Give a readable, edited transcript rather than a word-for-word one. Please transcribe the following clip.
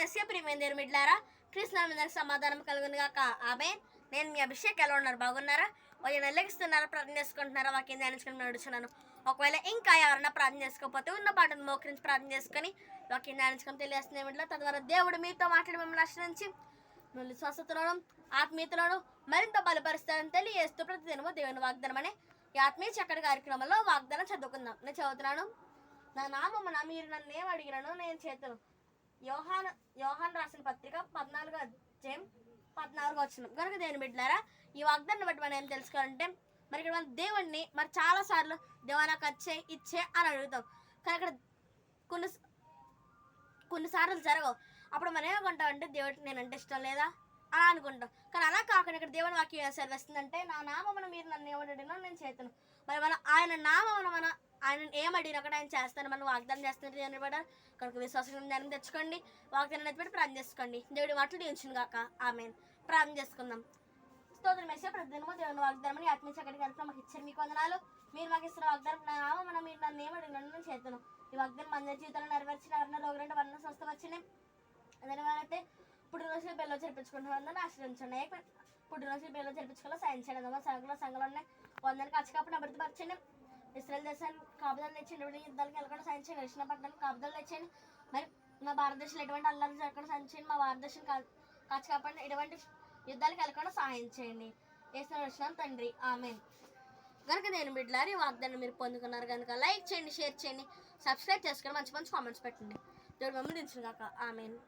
Messiah ప్రియమైన దేవుని బిడ్డలారా, క్రీస్తునామమున సమాధానం కలుగును గాక. ఆమేన్. నేను మీ అభిషేక్. ఎలా ఉన్నారు? బాగున్నారా? వాళ్ళు లెగిస్తున్నారా? ప్రార్థన చేసుకుంటున్నారా? వాక్యం ధ్యానించుకుని నడుచున్నాను. ఒకవేళ ఇంకా ఎవరైనా ప్రార్థన చేసుకోకపోతే ఉన్న పాటను మోకరించి ప్రార్థన చేసుకొని వాక్యం ధ్యానించుకొని తెలియజేస్తున్న బిడ్డల తద్వారా దేవుడు మీతో మాట్లాడి మిమ్మల్ని ఆశ్రయించి మిమ్మల్ని స్వస్థతలోను ఆత్మీయతలోను మరింత బలపరుస్తారని తెలియజేస్తూ ప్రతిదినము దేవుని వాగ్దానం అనే ఈ ఆత్మీయ చక్కటి కార్యక్రమంలో వాగ్దానం చదువుకుందాం. నేను చదువుతున్నాను. నా నామమున మీరు నన్ను ఏం అడిగినాను నేను చేతును. యోహాన్ రాసిన పత్రిక 14వ అధ్యాయం 14వ వచనం. కనుక దేవుని బిడ్డలారా, ఈ వాగ్దానం బట్టి మనం ఏం తెలుసుకోవాలంటే, మరి ఇక్కడ మనం దేవుడిని మరి చాలాసార్లు దేవా నాకు ఇచ్చే అని అడుగుతాం. కానీ ఇక్కడ కొన్నిసార్లు జరగవు. అప్పుడు మనం ఏమనుకుంటామంటే దేవుడికి నేనంటే ఇష్టం లేదా అని అనుకుంటాం. కానీ అలా కాకుండా ఇక్కడ దేవుని వాక్యం సెలవిస్తుందంటే, నా నామమున మీరు నన్ను ఏమడిగినా నేను చేతును. మరి మనం ఆయన నామమున మనం ఆయన ఏమడిగినా కూడా ఆయన చేస్తాను, మనం వాగ్దానం చేస్తున్నారు దేవుని బట్టి. కనుక విశ్వాసం ధ్యానం తెచ్చుకోండి, వాగ్దానం ఎత్తిపెట్టి ప్రార్థన చేసుకోండి. దేవుడి మాటలు దీవించును గాక. ఆమేన్. ప్రార్థన చేసుకుందాం. స్తోత్రం వేసే ప్రతిదినము దేవుని వాగ్దానం ఆత్మీయ చక్కటి కనుక మాకు ఇచ్చారు. మీకు వందనాలు. మీరు మాకు ఇస్తున్న వాగ్దానం నా నామమున మీరు నన్ను ఏమడిగినా నేను చేతును. ఈ వాగ్దానం అందరి జీవితంలో నెరవేర్చిన ఎవరైనా రోగులంటే వర్ణ స్వస్థ వచ్చినాయి. అదేవిధంగా పుట్టినరోజులు బెల్లో జరిపించుకుంటున్న ఆశ్రయించండి. పుట్టినరోజులు బెల్లో జరిపించుకోవాలి సాయం చేయడం సంఘంలో ఉన్నాయి. వందరికి అచ్చకాపుని అభివృద్ధిపరచండి. ఇస్రాయల్ దేశాన్ని కాపుదలు తెచ్చండి. యుద్ధాలకు వెళ్ళకుండా సాయం చేయండి. కృష్ణ పట్టణానికి కాపుదలు తెచ్చండి. మరి మా భారతదేశంలో ఎటువంటి అల్లరి జరగకుండా సాయం చేయండి. మా భారతదేశం కాచి కాపాడండి. ఎటువంటి యుద్ధాలకు వెళ్ళకుండా సహాయం చేయండి. వేసిన తండ్రి. ఆమేన్. కనుక నేను బిడ్డలారి వాగ్దానం మీరు పొందుకున్నారు కనుక లైక్ చేయండి, షేర్ చేయండి, సబ్స్క్రైబ్ చేసుకొని మంచి మంచి కామెంట్స్ పెట్టండి. దేవుడు మమ్మల్ని దించును గాక. ఆమేన్.